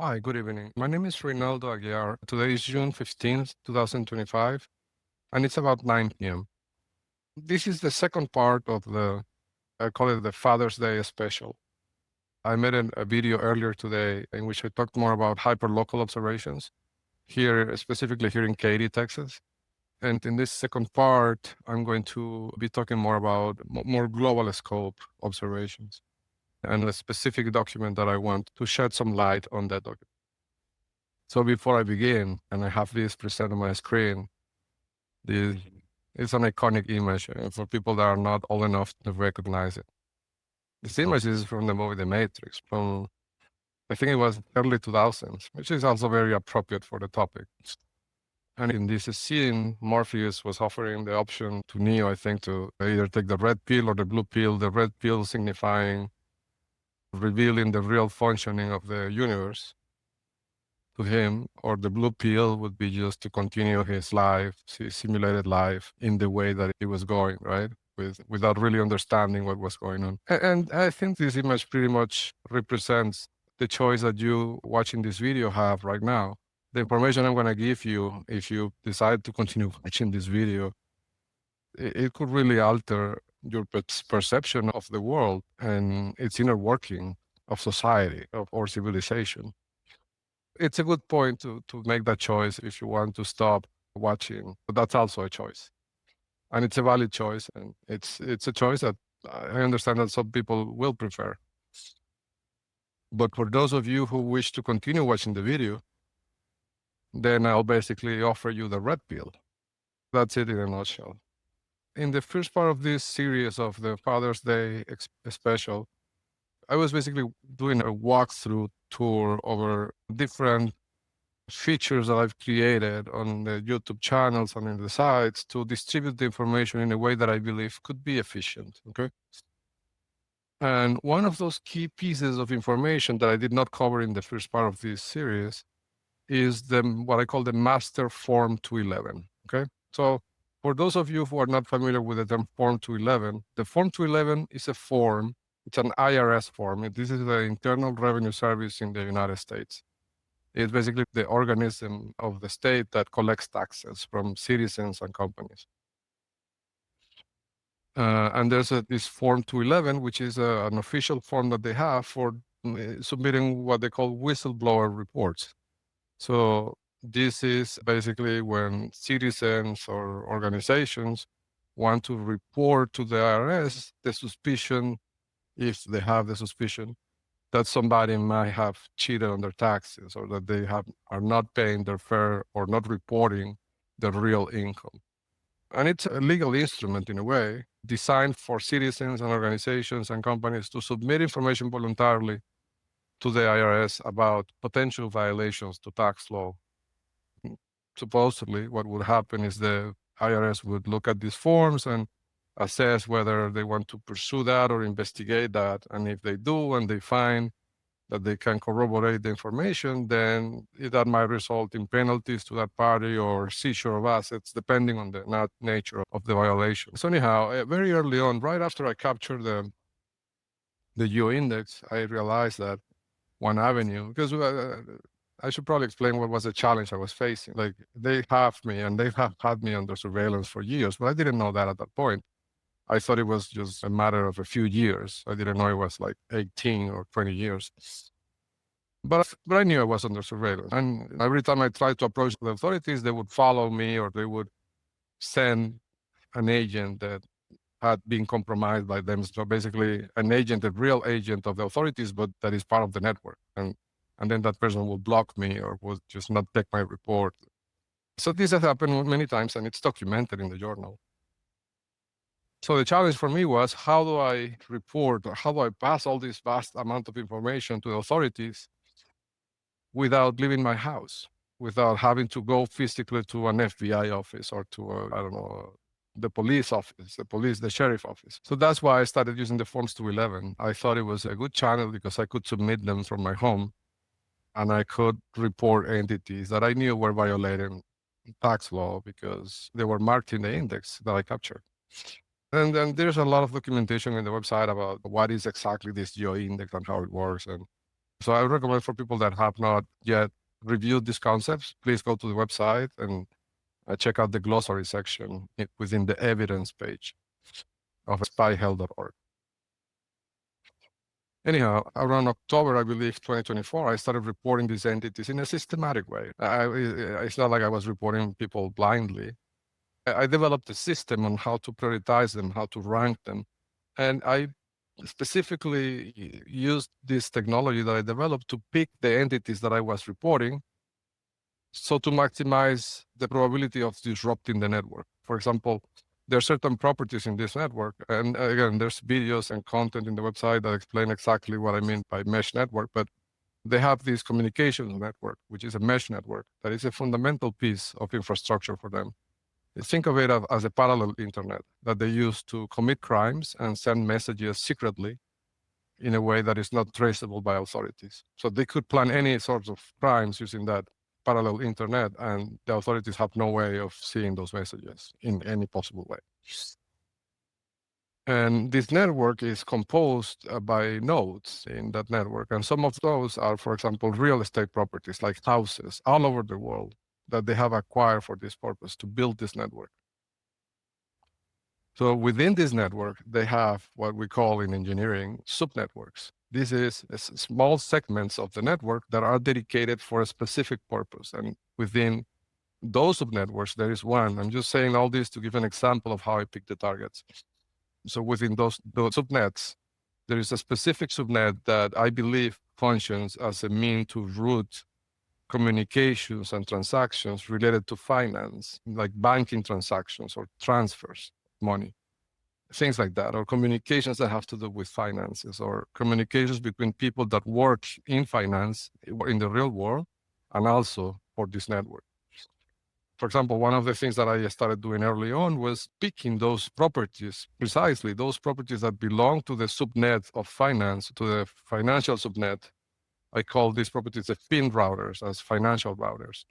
Hi, good evening. My name is Reynaldo Aguiar. Today is June 15th, 2025, and it's about 9 p.m. This is the second part of I call it the Father's Day special. I made a video earlier today in which I talked more about hyperlocal observations here, specifically here in Katy, Texas. And in this second part, I'm going to be talking more about more global scope observations and a specific document that I want to shed some light on that document. So before I begin, and I have this present on my screen, this is an iconic image for people that are not old enough to recognize it. This image is from the movie The Matrix, from I think it was early 2000s, which is also very appropriate for the topic. And in this scene, Morpheus was offering the option to Neo, I think, to either take the red pill or the blue pill, the red pill signifying revealing the real functioning of the universe to him, or the blue pill would be just to continue his life, his simulated life in the way that it was going, right? Without really understanding what was going on. And I think this image pretty much represents the choice that you watching this video have right now. The information I'm going to give you, if you decide to continue watching this video, it could really alter your perception of the world and its inner working of society or civilization. It's a good point to make that choice if you want to stop watching, but that's also a choice, and it's a valid choice, and it's a choice that I understand that some people will prefer. But for those of you who wish to continue watching the video, then I'll basically offer you the red pill. That's it in a nutshell. In the first part of this series of the Father's Day special, I was basically doing a walkthrough tour over different features that I've created on the YouTube channels and in the sites to distribute the information in a way that I believe could be efficient. Okay. And one of those key pieces of information that I did not cover in the first part of this series is what I call the master form 211. Okay. So for those of you who are not familiar with the term form 211, the form 211 is a form. It's an IRS form. This is the Internal Revenue Service in the United States. It's basically the organism of the state that collects taxes from citizens and companies. And there's this Form 211, which is an official form that they have for submitting what they call whistleblower reports. So this is basically when citizens or organizations want to report to the IRS the suspicion, if they have the suspicion, that somebody might have cheated on their taxes or that they are not paying their fair or not reporting their real income. And it's a legal instrument in a way designed for citizens and organizations and companies to submit information voluntarily to the IRS about potential violations to tax law. Supposedly, what would happen is the IRS would look at these forms and assess whether they want to pursue that or investigate that. And if they do and they find that they can corroborate the information, then that might result in penalties to that party or seizure of assets, depending on the nature of the violation. So anyhow, very early on, right after I captured the geo index, I realized that one avenue, because I should probably explain what was the challenge I was facing. Like, they have me and they have had me under surveillance for years, but I didn't know that at that point. I thought it was just a matter of a few years. I didn't know it was like 18 or 20 years. But I knew I was under surveillance. And every time I tried to approach the authorities, they would follow me or they would send an agent that had been compromised by them. So basically an agent, a real agent of the authorities, but that is part of the network. And then that person will block me or will just not take my report. So this has happened many times and it's documented in the journal. So the challenge for me was, how do I report or how do I pass all this vast amount of information to the authorities without leaving my house, without having to go physically to an FBI office or to, I don't know, the police office, the sheriff office. So that's why I started using the Forms 211. I thought it was a good channel because I could submit them from my home and I could report entities that I knew were violating tax law because they were marked in the index that I captured. And then there's a lot of documentation in the website about what is exactly this geo index and how it works. And So I recommend for people that have not yet reviewed these concepts, please go to the website and check out the glossary section within the evidence page of spyhell.org. Anyhow, around October, I believe, 2024, I started reporting these entities in a systematic way. It's not like I was reporting people blindly. I developed a system on how to prioritize them, how to rank them. And I specifically used this technology that I developed to pick the entities that I was reporting, so to maximize the probability of disrupting the network. For example, there are certain properties in this network, and again, there's videos and content in the website that explain exactly what I mean by mesh network, but they have this communications network, which is a mesh network that is a fundamental piece of infrastructure for them. Think of it as a parallel internet that they use to commit crimes and send messages secretly in a way that is not traceable by authorities. So they could plan any sorts of crimes using that parallel internet, and the authorities have no way of seeing those messages in any possible way. And this network is composed by nodes in that network. And some of those are, for example, real estate properties like houses all over the world that they have acquired for this purpose to build this network. So within this network, they have what we call in engineering subnetworks. This is small segments of the network that are dedicated for a specific purpose. And within those subnetworks, there is one. I'm just saying all this to give an example of how I pick the targets. So within those subnets, there is a specific subnet that I believe functions as a mean to route communications and transactions related to finance, like banking transactions or transfers, money, things like that, or communications that have to do with finances, or communications between people that work in finance in the real world and also for this network. For example, one of the things that I started doing early on was picking those properties, precisely those properties that belong to the subnet of finance, to the financial subnet. I call these properties the fin routers, as financial routers.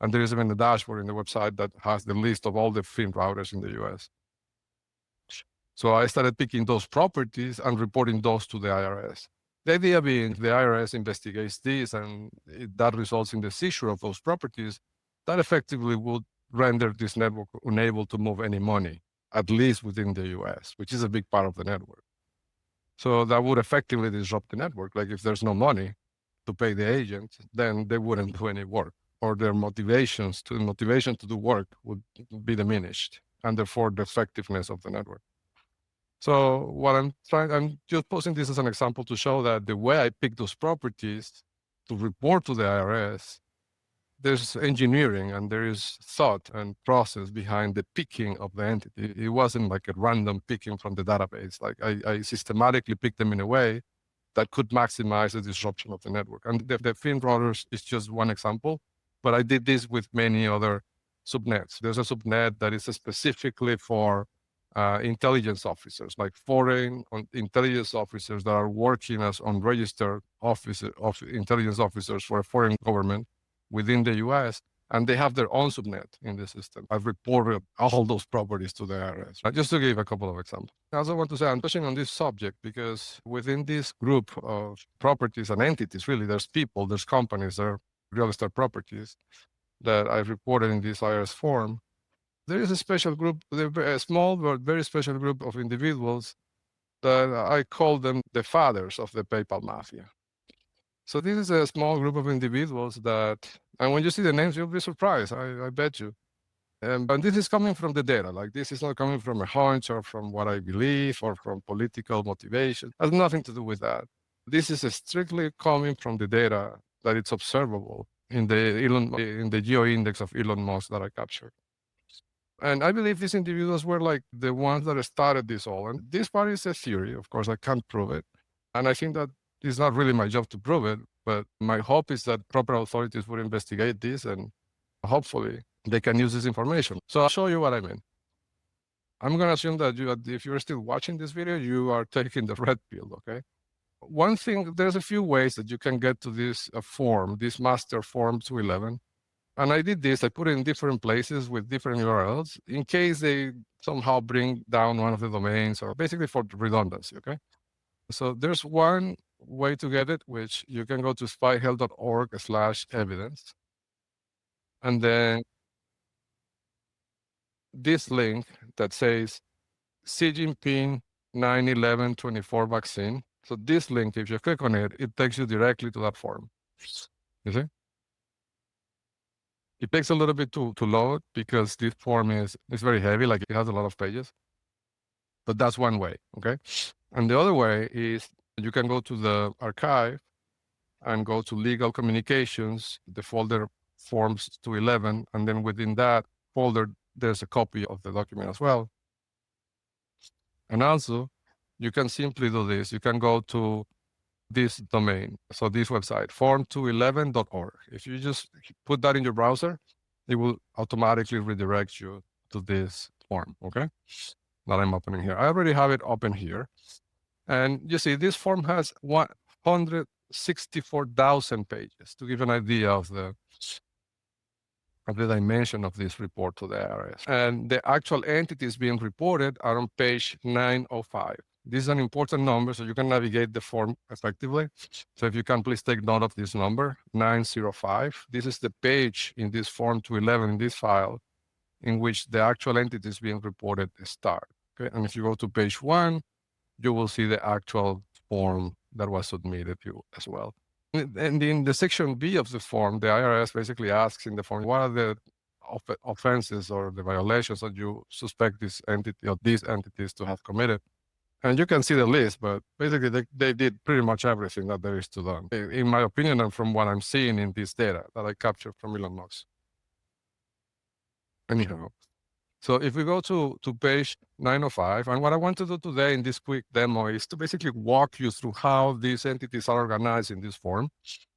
And there is even a dashboard in the website that has the list of all the fin routers in the US. So I started picking those properties and reporting those to the IRS. The idea being the IRS investigates this, and that results in the seizure of those properties. That effectively would render this network unable to move any money, at least within the US, which is a big part of the network. So that would effectively disrupt the network. Like if there's no money to pay the agent, then they wouldn't do any work, or their motivation to do work would be diminished, and therefore the effectiveness of the network. So what I'm just posting this as an example to show that the way I pick those properties to report to the IRS, there's engineering and there is thought and process behind the picking of the entity. It wasn't like a random picking from the database. Like I systematically picked them in a way that could maximize the disruption of the network. And the fin routers is just one example, but I did this with many other subnets. There's a subnet that is specifically for intelligence officers, like foreign intelligence officers that are working as unregistered intelligence officers for a foreign government within the US, and they have their own subnet in the system. I've reported all those properties to the IRS. Just to give a couple of examples. I also want to say I'm touching on this subject because within this group of properties and entities, really, there's people, there's companies, there are real estate properties that I've reported in this IRS form. There is a special group, a small but very special group of individuals that I call them the fathers of the PayPal mafia. So this is a small group of individuals that, and when you see the names, you'll be surprised, I bet you. But this is coming from the data. Like this is not coming from a hunch or from what I believe or from political motivation. It has nothing to do with that. This is strictly coming from the data that it's observable in the geo index of Elon Musk that I captured. And I believe these individuals were like the ones that started this all. And this part is a theory. Of course, I can't prove it. And I think that it's not really my job to prove it. But my hope is that proper authorities will investigate this, and hopefully they can use this information. So I'll show you what I mean. I'm going to assume that if you're still watching this video, you are taking the red pill, okay? One thing, there's a few ways that you can get to this form, this master form 211. And I did this, I put it in different places with different URLs in case they somehow bring down one of the domains, or basically for redundancy, okay? So there's one way to get it, which you can go to spyhell.org/evidence. And then this link that says Xi Jinping 9/11/24 vaccine. So this link, if you click on it, it takes you directly to that form. You see? It takes a little bit to load because this form is very heavy, like it has a lot of pages. But that's one way, okay? And the other way is you can go to the archive and go to legal communications, the folder forms 211, and then within that folder, there's a copy of the document as well. And also, you can simply do this. You can go to this domain, so this website, form211.org. If you just put that in your browser, it will automatically redirect you to this form, okay? That I'm opening here. I already have it open here. And you see, this form has 164,000 pages to give an idea of the dimension of this report to the IRS. And the actual entities being reported are on page 905. This is an important number, so you can navigate the form effectively. So if you can please take note of this number, 905. This is the page in this form 211 in this file in which the actual entities being reported start. Okay, and if you go to page 1, you will see the actual form that was submitted to you as well. And in the section B of the form, the IRS basically asks in the form, what are the offenses or the violations that you suspect this entity or these entities to have committed? And you can see the list, but basically they did pretty much everything that there is to do. In my opinion, and from what I'm seeing in this data that I captured from Elon Musk. Anyhow, so if we go to page 905, and what I want to do today in this quick demo is to basically walk you through how these entities are organized in this form,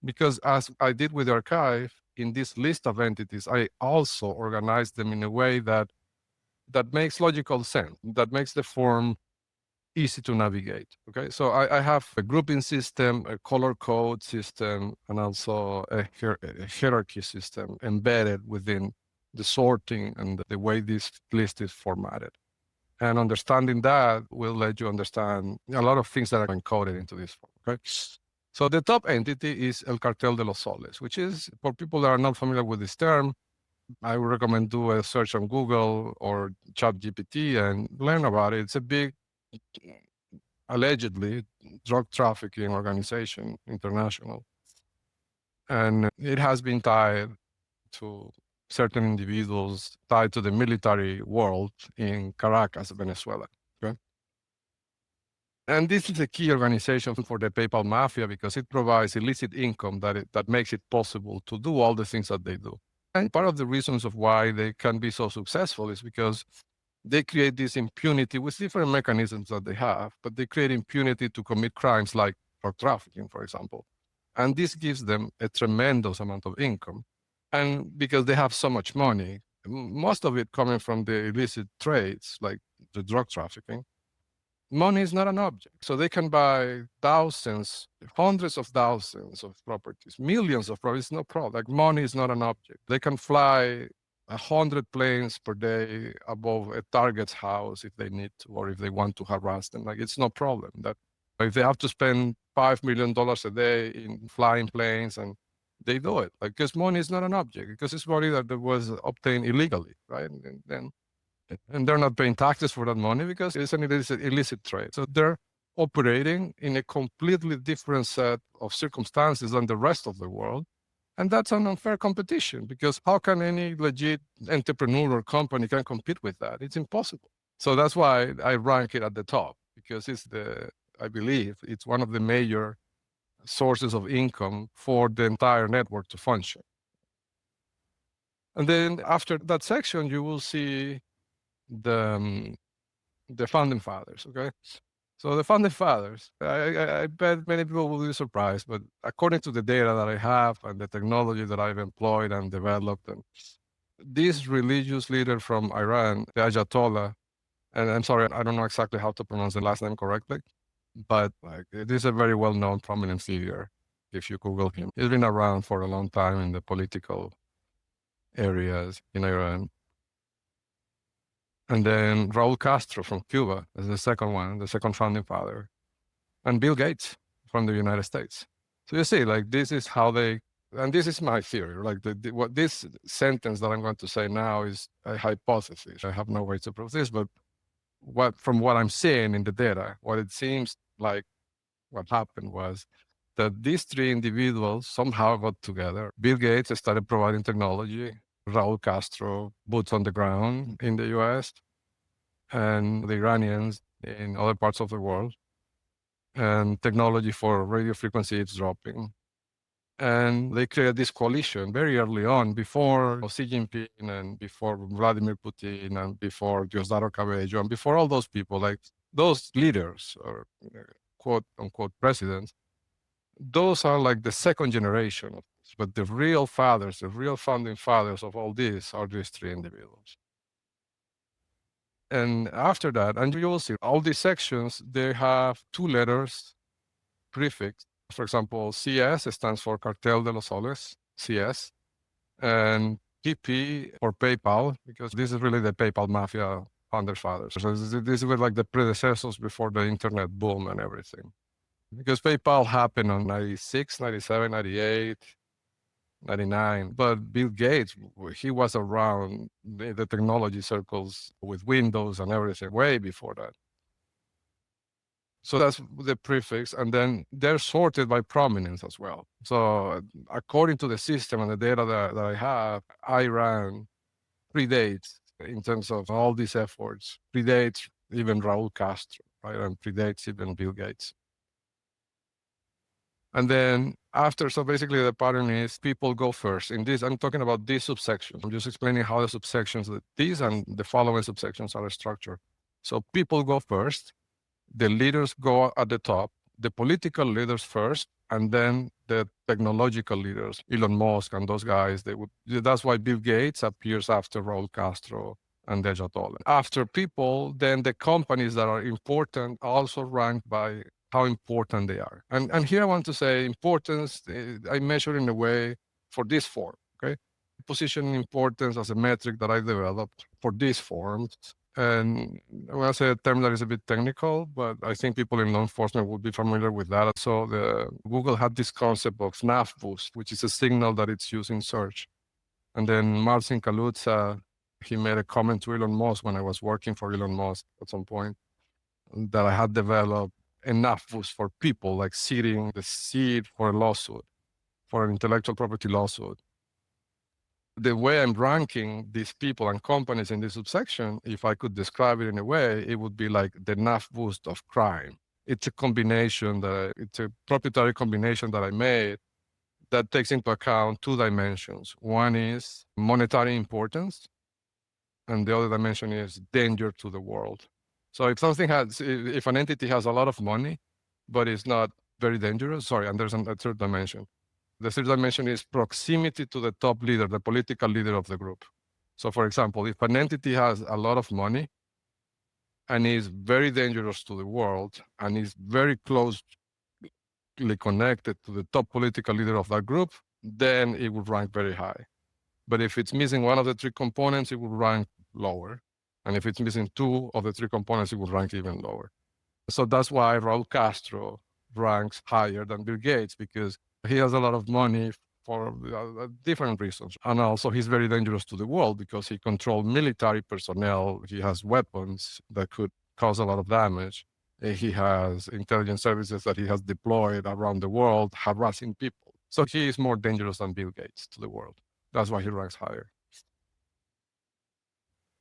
because as I did with the archive, in this list of entities, I also organized them in a way that makes logical sense, that makes the form easy to navigate. Okay, so I have a grouping system, a color code system, and also a hierarchy system embedded within the sorting and the way this list is formatted. And understanding that will let you understand a lot of things that are encoded into this form. Okay, so the top entity is El Cartel de los Soles, which is, for people that are not familiar with this term, I would recommend do a search on Google or ChatGPT and learn about it. It's a big, allegedly, drug trafficking organization, international. And it has been tied to certain individuals tied to the military world in Caracas, Venezuela. Okay? And this is a key organization for the PayPal mafia because it provides illicit income that makes it possible to do all the things that they do. And part of the reasons of why they can be so successful is because they create this impunity with different mechanisms that they have, but they create impunity to commit crimes like drug trafficking, for example. And this gives them a tremendous amount of income. And because they have so much money, most of it coming from the illicit trades, like the drug trafficking, money is not an object. So they can buy thousands, hundreds of thousands of properties, millions of properties, no problem. Like money is not an object. They can fly 100 planes per day above a target's house if they need to, or if they want to harass them. Like it's no problem. That if they have to spend $5 million a day in flying planes, and they do it, like, because money is not an object, because it's money that was obtained illegally, right? And they're not paying taxes for that money because it's an illicit trade. So they're operating in a completely different set of circumstances than the rest of the world. And that's an unfair competition, because how can any legit entrepreneur or company can compete with that? It's impossible. So that's why I rank it at the top, because I believe it's one of the major sources of income for the entire network to function. And then after that section, you will see the founding fathers. Okay, so the founding fathers, I bet many people will be surprised, but according to the data that I have and the technology that I've employed and developed, and this religious leader from Iran, the Ayatollah, and I'm sorry, I don't know exactly how to pronounce the last name correctly, but like, it is a very well-known, prominent figure. If you Google him, he's been around for a long time in the political areas in Iran. And then Raul Castro from Cuba is the second one, the second founding father. And Bill Gates. from the United States. So you see, like this is how they, and this is my theory, like what this sentence that I'm going to say now is a hypothesis. I have no way to prove this, but from what I'm seeing in the data, what it seems like what happened was that these three individuals somehow got together. Bill Gates started providing technology, Raul Castro, boots on the ground in the US, and the Iranians in other parts of the world, and technology for radio frequency eavesdropping. And they created this coalition very early on, before Xi Jinping and before Vladimir Putin and before Diosdado Cabello and before all those people, like those leaders or quote unquote presidents. Those are like the second generation of this, but the real fathers, the real founding fathers of all this are these three individuals. And after that, and you will see all these sections, they have two letters prefix. For example, CS stands for Cartel de los Soles, CS, and PP for PayPal, because this is really the PayPal mafia founders fathers. So this were like the predecessors before the internet boom and everything. Because PayPal happened on 96, 97, 98, 99. But Bill Gates, he was around the technology circles with Windows and everything way before that. So that's the prefix. And then they're sorted by prominence as well. So according to the system and the data that I have, Iran predates in terms of all these efforts, predates even Raul Castro, right? And predates even Bill Gates. And then after, so basically the pattern is people go first. In this, I'm talking about these subsections. I'm just explaining how the subsections, these and the following subsections are structured. So people go first, the leaders go at the top, the political leaders first, and then the technological leaders, Elon Musk and those guys, that's why Bill Gates appears after Raul Castro and Dejatol. After people, then the companies that are important also ranked by how important they are. And here I want to say importance, I measure in a way for this form, okay? Position importance as a metric that I developed for these forms. And I want to say a term that is a bit technical, but I think people in law enforcement would be familiar with that. So Google had this concept of nav boost, which is a signal that it's used in search. And then Marcin Kaluza, he made a comment to Elon Musk when I was working for Elon Musk at some point, that I had developed enough boost for people, like seeding the seed for a lawsuit, for an intellectual property lawsuit. The way I'm ranking these people and companies in this subsection, if I could describe it in a way, it would be like the NAF boost of crime. It's a combination it's a proprietary combination that I made that takes into account two dimensions. One is monetary importance, and the other dimension is danger to the world. So if an entity has a lot of money, but it's not very dangerous, and there's a third dimension. The third dimension is proximity to the top leader, the political leader of the group. So for example, if an entity has a lot of money and is very dangerous to the world and is very closely connected to the top political leader of that group, then it would rank very high. But if it's missing one of the three components, it would rank lower. And if it's missing two of the three components, it would rank even lower. So that's why Raul Castro ranks higher than Bill Gates, because he has a lot of money for different reasons. And also he's very dangerous to the world because he controls military personnel. He has weapons that could cause a lot of damage. He has intelligence services that he has deployed around the world, harassing people. So he is more dangerous than Bill Gates to the world. That's why he ranks higher.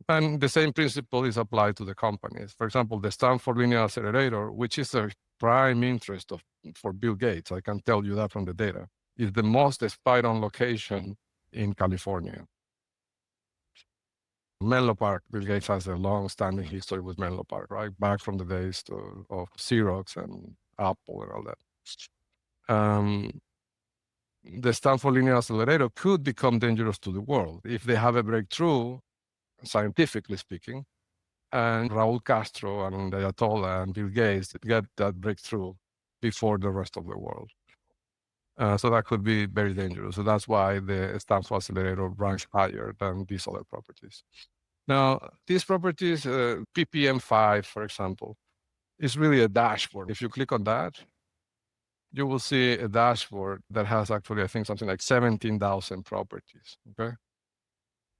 And the same principle is applied to the companies. For example, the Stanford Linear Accelerator, which is a prime interest for Bill Gates, I can tell you that from the data, is the most spied on location in California. Menlo Park, Bill Gates has a long-standing history with Menlo Park, right? Back from the days of Xerox and Apple and all that. The Stanford Linear Accelerator could become dangerous to the world if they have a breakthrough, scientifically speaking, and Raul Castro and the Ayatollah and Bill Gates get that breakthrough before the rest of the world. So that could be very dangerous. So that's why the Stanford Accelerator ranks higher than these other properties. Now, these properties, PPM5, for example, is really a dashboard. If you click on that, you will see a dashboard that has actually, I think, something like 17,000 properties. Okay.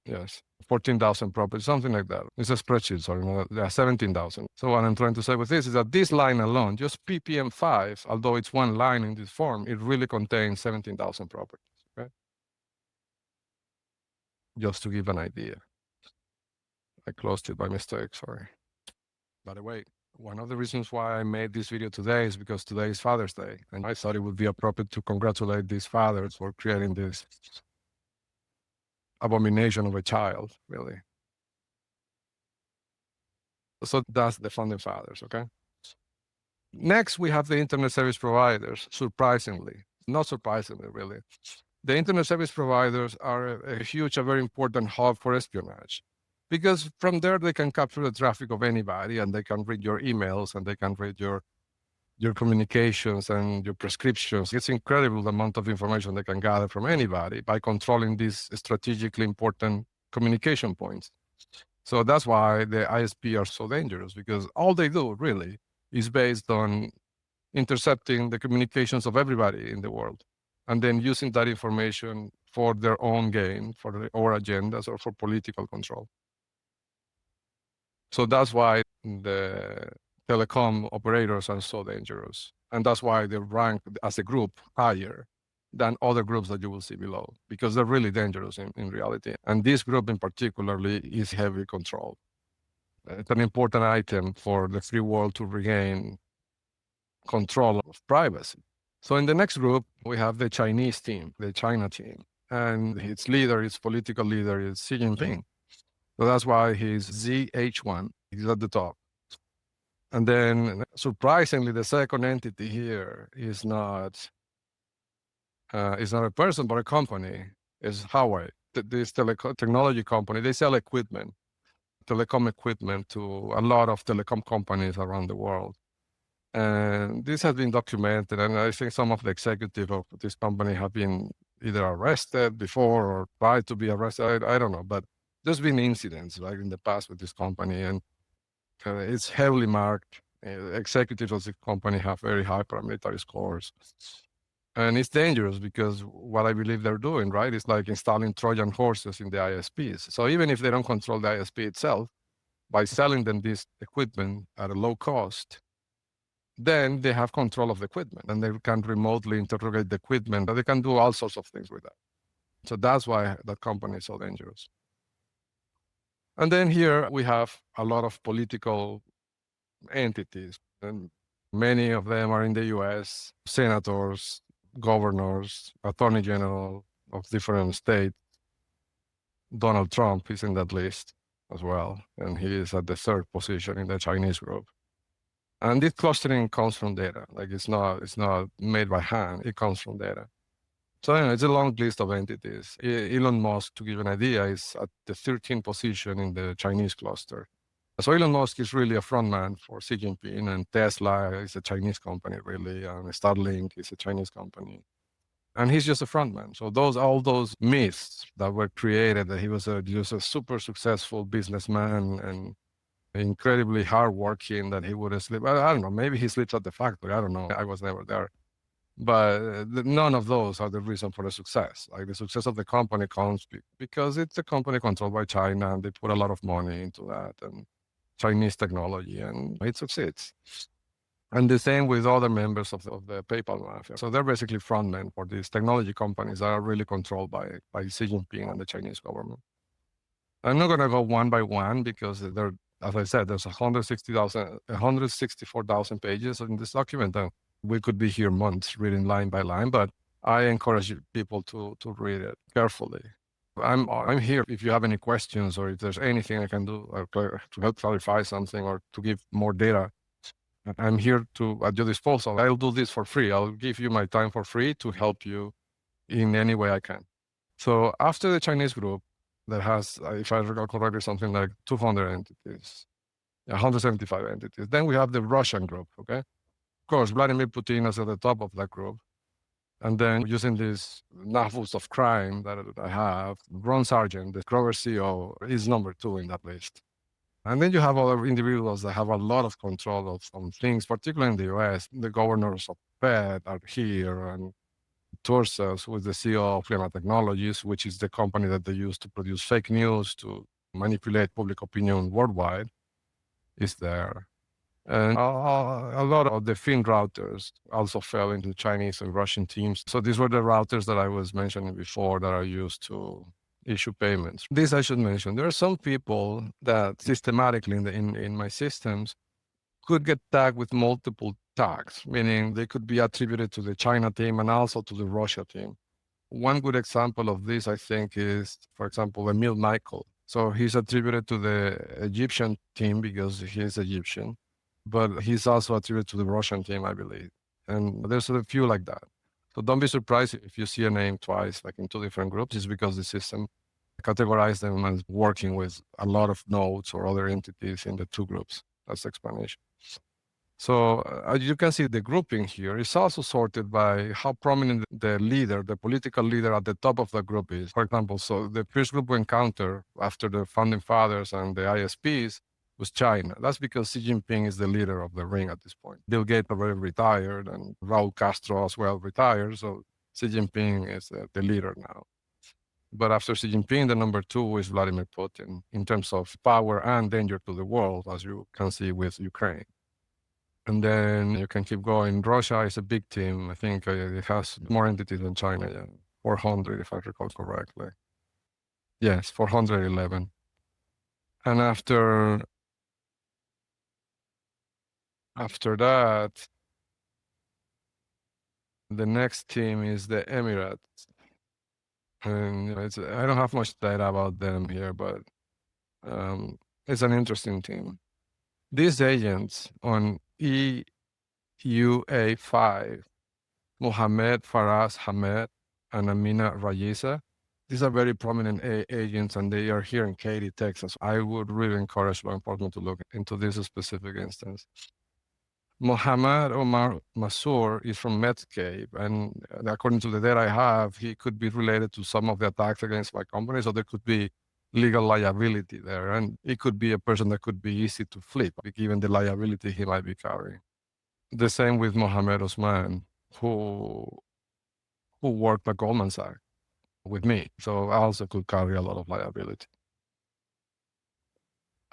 Yes, 14,000 properties, something like that. It's a spreadsheet, sorry, no, there are 17,000. So what I'm trying to say with this is that this line alone, just ppm5, although it's one line in this form, it really contains 17,000 properties. Okay. Just to give an idea. I closed it by mistake, sorry. By the way, one of the reasons why I made this video today is because today is Father's Day, and I thought it would be appropriate to congratulate these fathers for creating this abomination of a child, really. So that's the founding fathers, okay? Next, we have the internet service providers, surprisingly. Not surprisingly, really. The internet service providers are a huge, a very important hub for espionage, because from there they can capture the traffic of anybody, and they can read your emails, and they can read your communications and your prescriptions. It's incredible the amount of information they can gather from anybody by controlling these strategically important communication points. So that's why the ISP are so dangerous, because all they do really is based on intercepting the communications of everybody in the world, and then using that information for their own gain, for their own agendas, or for political control. So that's why the telecom operators are so dangerous. And that's why they're ranked as a group higher than other groups that you will see below, because they're really dangerous in reality. And this group in particularly is heavily controlled. It's an important item for the free world to regain control of privacy. So in the next group, we have the Chinese team, the China team. And its leader, its political leader is Xi Jinping. So that's why he's ZH1. He's at the top. And then, surprisingly, the second entity here is not a person, but a company. Is Huawei. This technology company. They sell equipment, telecom equipment, to a lot of telecom companies around the world. And this has been documented, and I think some of the executives of this company have been either arrested before or tried to be arrested. I don't know, but there's been incidents like in the past with this company, and it's heavily marked. Executives of the company have very high paramilitary scores. And it's dangerous because what I believe they're doing, right, is like installing Trojan horses in the ISPs. So even if they don't control the ISP itself, by selling them this equipment at a low cost, then they have control of the equipment, and they can remotely interrogate the equipment. They can do all sorts of things with that. So that's why that company is so dangerous. And then here we have a lot of political entities, and many of them are in the US, senators, governors, attorney general of different states. Donald Trump is in that list as well, and he is at the third position in the Chinese group. And this clustering comes from data. Like it's not made by hand, it comes from data. So anyway, it's a long list of entities. Elon Musk, to give you an idea, is at the 13th position in the Chinese cluster. So Elon Musk is really a frontman for Xi Jinping, and Tesla is a Chinese company, really, and Starlink is a Chinese company. And he's just a frontman. So all those myths that were created, that he was just a super successful businessman and incredibly hardworking, that he would sleep. I don't know, maybe he sleeps at the factory. I don't know. I was never there. But none of those are the reason for the success. Like the success of the company comes because it's a company controlled by China, and they put a lot of money into that and Chinese technology, and it succeeds. And the same with other members of the PayPal mafia. So they're basically frontmen for these technology companies that are really controlled by Xi Jinping and the Chinese government. I'm not going to go one by one because there, as I said, there's 164,000 pages in this document. And we could be here months reading line by line, but I encourage people to read it carefully. I'm here if you have any questions, or if there's anything I can do to help clarify something or to give more data. I'm here at your disposal. I'll do this for free. I'll give you my time for free to help you in any way I can. So after the Chinese group that has, if I recall correctly, something like 200 entities, 175 entities, then we have the Russian group, okay? Of course, Vladimir Putin is at the top of that group. And then using these novels of crime that I have, Ron Sargent, the Kroger CEO, is number 2 in that list. And then you have other individuals that have a lot of control of some things, particularly in the US, the governors of Fed are here, and Tursos, who is the CEO of Lima Technologies, which is the company that they use to produce fake news to manipulate public opinion worldwide, is there. And a lot of the Fin routers also fell into Chinese and Russian teams. So these were the routers that I was mentioning before that are used to issue payments. This I should mention. There are some people that systematically in my systems could get tagged with multiple tags, meaning they could be attributed to the China team and also to the Russia team. One good example of this, I think, is, for example, Emil Michael. So he's attributed to the Egyptian team because he's Egyptian, but he's also attributed to the Russian team, I believe. And there's a few like that. So don't be surprised if you see a name twice, like in two different groups. It's because the system categorized them as working with a lot of nodes or other entities in the two groups. That's the explanation. So you can see the grouping here is also sorted by how prominent the leader, the political leader at the top of the group is. For example, so the first group we encounter after the founding fathers and the ISPs was China. That's because Xi Jinping is the leader of the ring at this point. Bill Gates already retired and Raul Castro as well retired. So Xi Jinping is the leader now. But after Xi Jinping, the number two is Vladimir Putin in terms of power and danger to the world, as you can see with Ukraine. And then you can keep going. Russia is a big team. I think it has more entities than China, yeah. 400, if I recall correctly. Yes, 411. And after that, the next team is the Emirates. And I don't have much data about them here, but it's an interesting team. These agents on EUA5, Mohammed Faraz Hamed and Amina Raisa, these are very prominent agents, and they are here in Katy, Texas. I would really encourage law enforcement to look into this specific instance. Mohammed Omar Masur is from Medscape, and according to the data I have, he could be related to some of the attacks against my company, so there could be legal liability there, and it could be a person that could be easy to flip, given the liability he might be carrying. The same with Mohammed Osman, who worked at Goldman Sachs with me, so I also could carry a lot of liability.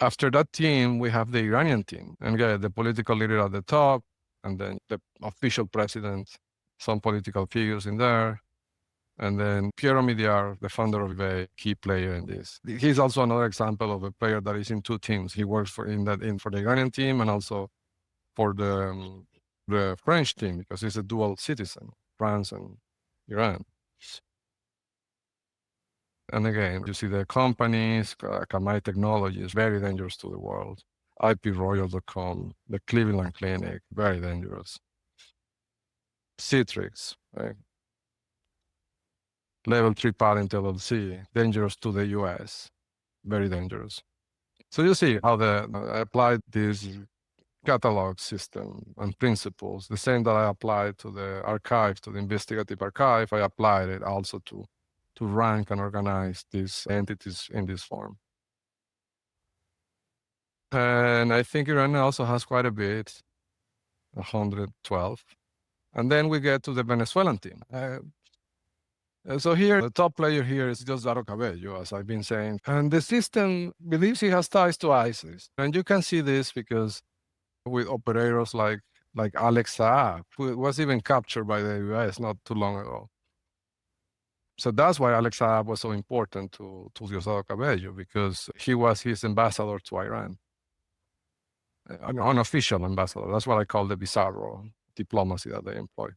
After that team, we have the Iranian team, and the political leader at the top, and then the official president, some political figures in there, and then Piero Midyar, the founder of eBay, key player in this. He's also another example of a player that is in two teams. He works for the Iranian team and also for the French team because he's a dual citizen, France and Iran. And again, you see the companies, Kamai Technology is very dangerous to the world. IPRoyal.com, the Cleveland Clinic, very dangerous. Citrix, right? Level 3 Patent LLC, dangerous to the US, very dangerous. So you see how I applied this catalog system and principles, the same that I applied to the archive, to the investigative archive, I applied it also to rank and organize these entities in this form. And I think Iran also has quite a bit, 112. And then we get to the Venezuelan team. So here, the top player here is just Daro Cabello, as I've been saying. And the system believes he has ties to ISIS. And you can see this because with operators like Alex Saab, who was even captured by the US not too long ago. So that's why Alex Saab was so important to Diosdado Cabello, because he was his ambassador to Iran, an unofficial ambassador. That's what I call the bizarro diplomacy that they employ.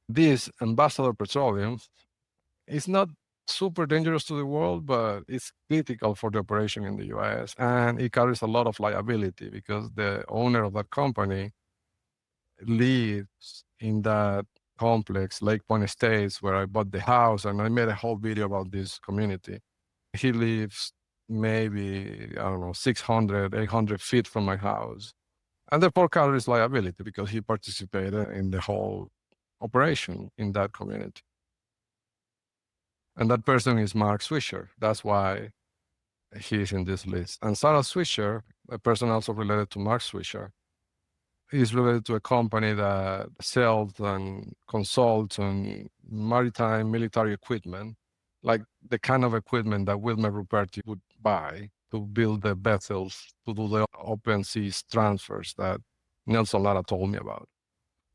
This ambassador petroleum is not super dangerous to the world, but it's critical for the operation in the US. And it carries a lot of liability because the owner of that company lives in that complex, Lake Point Estates, where I bought the house, and I made a whole video about this community. He lives maybe, I don't know, 600, 800 feet from my house. And therefore carries liability because he participated in the whole operation in that community. And that person is Mark Swisher. That's why he's in this list. And Sarah Swisher, a person also related to Mark Swisher, is related to a company that sells and consults on maritime military equipment, like the kind of equipment that Wilmer Ruperti would buy to build the vessels to do the open seas transfers that Nelson Lara told me about.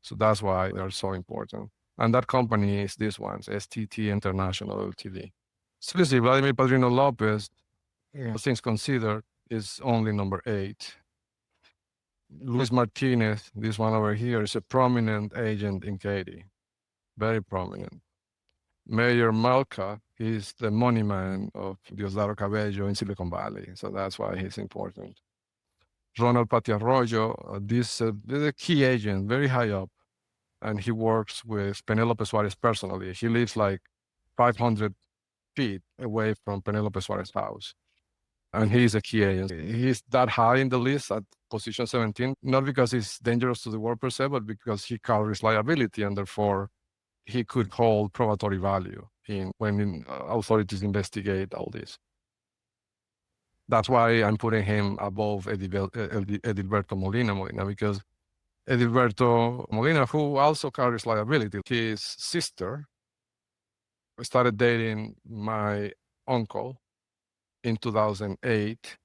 So that's why they're so important. And that company is this one, STT International Ltd. Seriously, Vladimir Padrino Lopez, things considered, is only number 8. Luis Martinez, this one over here, is a prominent agent in Katy, very prominent. Mayor Malka is the money man of Diosdado Cabello in Silicon Valley, so that's why he's important. Ronald Patiarroyo, this is a key agent, very high up, and he works with Penelope Suarez personally. He lives like 500 feet away from Penelope Suarez's house. And he's a key agent. He's that high in the list at position 17, not because he's dangerous to the world per se, but because he carries liability, and therefore he could hold probatory value when authorities investigate all this. That's why I'm putting him above Edilberto Molina, because Edilberto Molina, who also carries liability, his sister started dating my uncle in 2008,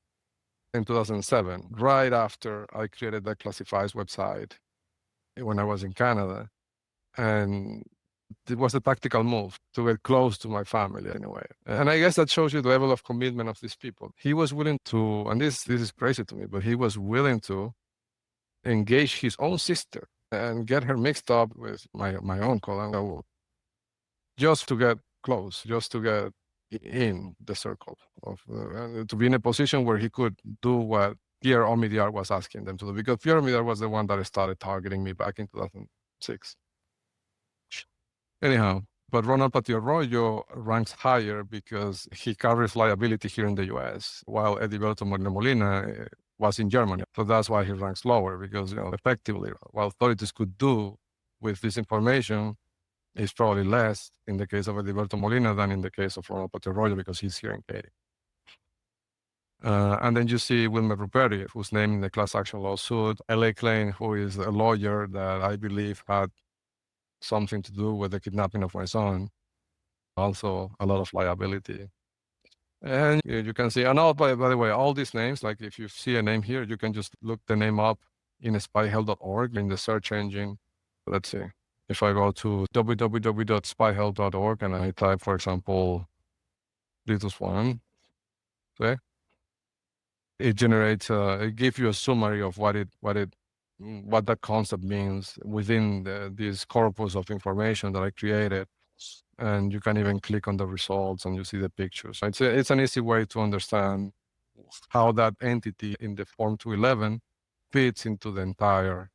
in 2007, right after I created the Classifieds website when I was in Canada. And it was a tactical move to get close to my family anyway. And I guess that shows you the level of commitment of these people. He was willing to, and this is crazy to me, but he was willing to engage his own sister and get her mixed up with my uncle, and just to get close, just to get in the circle of to be in a position where he could do what Pierre Omidyar was asking them to do, because Pierre Omidyar was the one that started targeting me back in 2006. Anyhow, but Ronald Patiarroyo ranks higher because he carries liability here in the US, while Edilberto Molina was in Germany. So that's why he ranks lower, because effectively what authorities could do with this information is probably less in the case of Edilberto Molina than in the case of Ronald Patiarroyo, because he's here in Katy. And then you see Wilmer Ruperti, who's named in the class action lawsuit, L.A. Klein, who is a lawyer that I believe had something to do with the kidnapping of my son, also a lot of liability. And you can see, and by the way, all these names, like if you see a name here, you can just look the name up in spyhell.org in the search engine. Let's see. If I go to www.spyhell.org and I type, for example, Litus one, okay, it generates, it gives you a summary of what that concept means within this corpus of information that I created. And you can even click on the results and you see the pictures. It's an easy way to understand how that entity in the Form 211 fits into the entire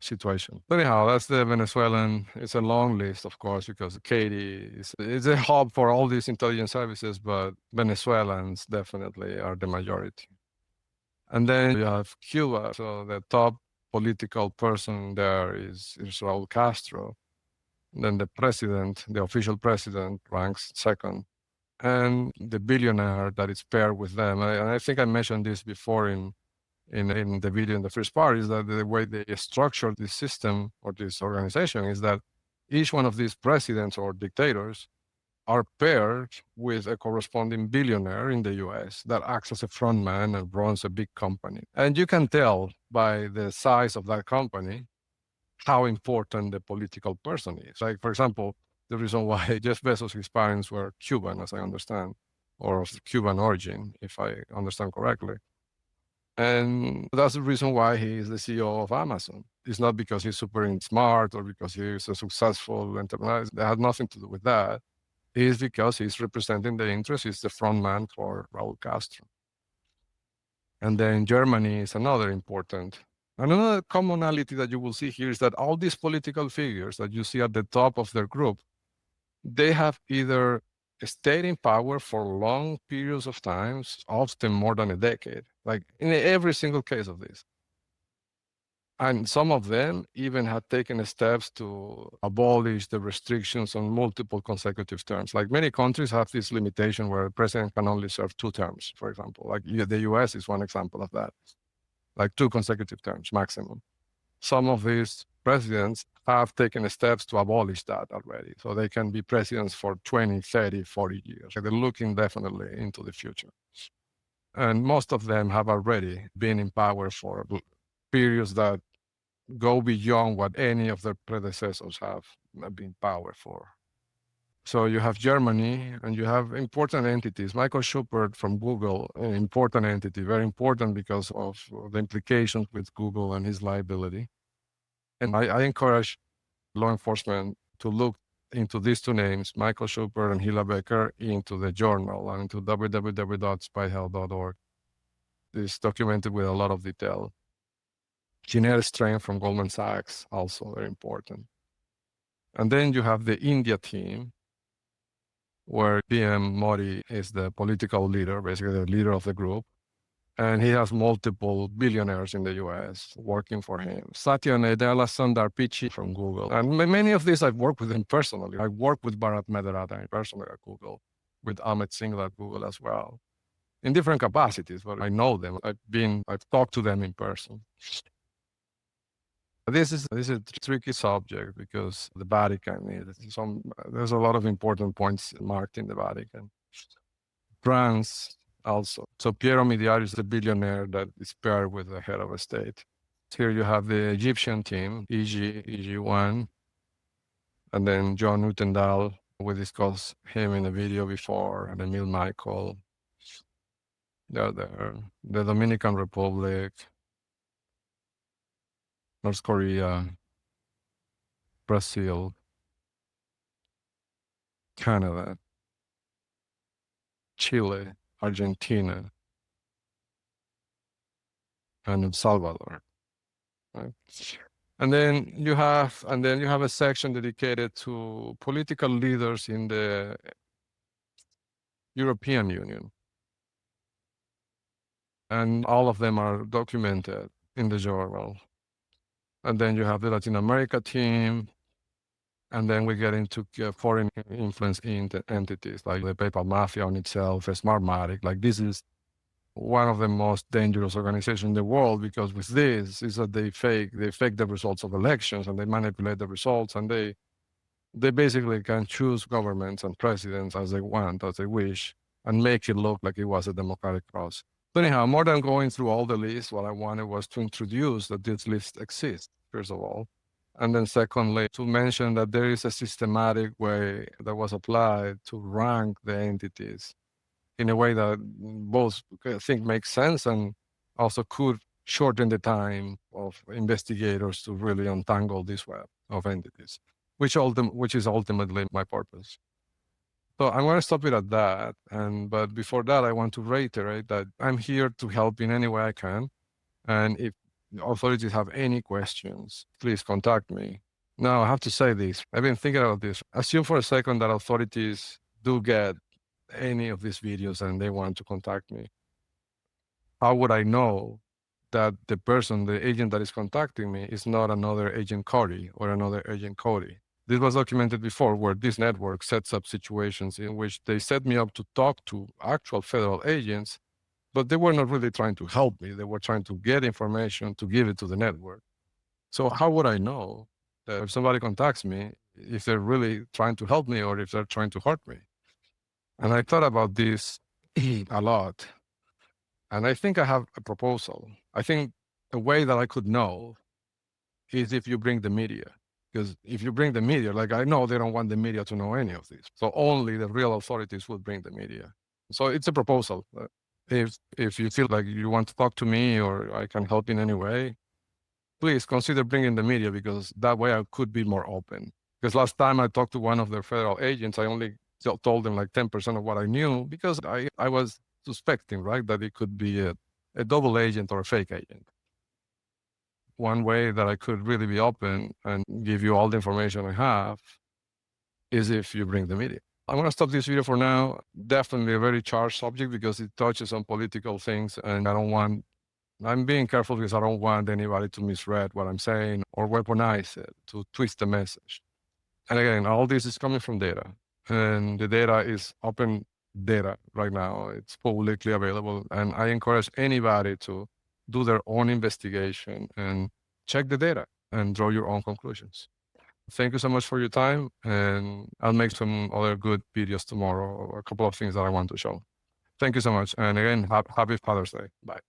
situation. But anyhow, that's the Venezuelan. It's a long list, of course, because Katy is a hub for all these intelligence services, but Venezuelans definitely are the majority. And then you have Cuba. So the top political person there is Raul Castro. Then the president, the official president, ranks second. And the billionaire that is paired with them. And I think I mentioned this before in the video in the first part, is that the way they structure this system or this organization is that each one of these presidents or dictators are paired with a corresponding billionaire in the US that acts as a front man and runs a big company. And you can tell by the size of that company how important the political person is. Like, for example, the reason why Jeff Bezos, his parents were Cuban, as I understand, or of Cuban origin, if I understand correctly. And that's the reason why he is the CEO of Amazon. It's not because he's super smart or because he's a successful entrepreneur. It had nothing to do with that. It's because he's representing the interests. He's the front man for Raul Castro. And then Germany is another important. Another commonality that you will see here is that all these political figures that you see at the top of their group, they have either stayed in power for long periods of time, often more than a decade, like in every single case of this. And some of them even had taken steps to abolish the restrictions on multiple consecutive terms. Like many countries have this limitation where a president can only serve 2 terms, for example. Like the US is one example of that. like 2 consecutive terms maximum. Some of these presidents have taken steps to abolish that already. So they can be presidents for 20, 30, 40 years. They're looking definitely into the future. And most of them have already been in power for periods that go beyond what any of their predecessors have been in power for. So you have Germany, and you have important entities. Michael Schuppert from Google, an important entity, very important because of the implications with Google and his liability. And I encourage law enforcement to look into these 2 names, Michael Schuppert and Hila Becker, into the journal and into www.spyhell.org. It's documented with a lot of detail. Jeanette Strain from Goldman Sachs, also very important. And then you have the India team, where PM Modi is the political leader, basically the leader of the group. And he has multiple billionaires in the US working for him. Satya Nadella, Sundar Pichai from Google. And many of these I've worked with him personally. I worked with Bharat Mediratta personally at Google, with Amit Singhal at Google as well, in different capacities, but I know them. I've talked to them in person. This is a tricky subject because the Vatican, there's a lot of important points marked in the Vatican. France also. So Piero Midiari is the billionaire that is paired with the head of a state. Here you have the Egyptian team, EG1, and then John Utendahl. We discussed him in a video before, and Emil Michael. They're there. The Dominican Republic, North Korea, Brazil, Canada, Chile, Argentina, and El Salvador. Right? And then you have a section dedicated to political leaders in the European Union. And all of them are documented in the journal. And then you have the Latin America team. And then we get into foreign influence entities like the PayPal Mafia on itself, Smartmatic. Like, this is one of the most dangerous organizations in the world, because with this is that they fake the results of elections, and they manipulate the results, and they basically can choose governments and presidents as they want, as they wish, and make it look like it was a democratic process. But anyhow, more than going through all the lists, what I wanted was to introduce that this list exists, first of all. And then secondly, to mention that there is a systematic way that was applied to rank the entities in a way that both I think makes sense and also could shorten the time of investigators to really untangle this web of entities, which is ultimately my purpose. So I'm going to stop it at that. But before that, I want to reiterate that I'm here to help in any way I can. And if authorities have any questions, please contact me. Now, I have to say this. I've been thinking about this. Assume for a second that authorities do get any of these videos and they want to contact me. How would I know that the agent that is contacting me, is not another Agent Cody or another Agent Cody? This was documented before, where this network sets up situations in which they set me up to talk to actual federal agents, but they were not really trying to help me. They were trying to get information to give it to the network. So how would I know that if somebody contacts me, if they're really trying to help me or if they're trying to hurt me? And I thought about this a lot. And I think I have a proposal. I think a way that I could know is if you bring the media. Because if you bring the media, like, I know they don't want the media to know any of this. So only the real authorities would bring the media. So it's a proposal. If you feel like you want to talk to me or I can help in any way, please consider bringing the media, because that way I could be more open. Because last time I talked to one of their federal agents, I only told them like 10% of what I knew, because I was suspecting, right, that it could be a double agent or a fake agent. One way that I could really be open and give you all the information I have is if you bring the media. I'm going to stop this video for now. Definitely a very charged subject because it touches on political things, and I'm being careful because I don't want anybody to misread what I'm saying or weaponize it to twist the message. And again, all this is coming from data, and the data is open data right now. It's publicly available, and I encourage anybody to do their own investigation and check the data and draw your own conclusions. Thank you so much for your time, and I'll make some other good videos tomorrow, a couple of things that I want to show. Thank you so much, and again, happy Father's Day. Bye.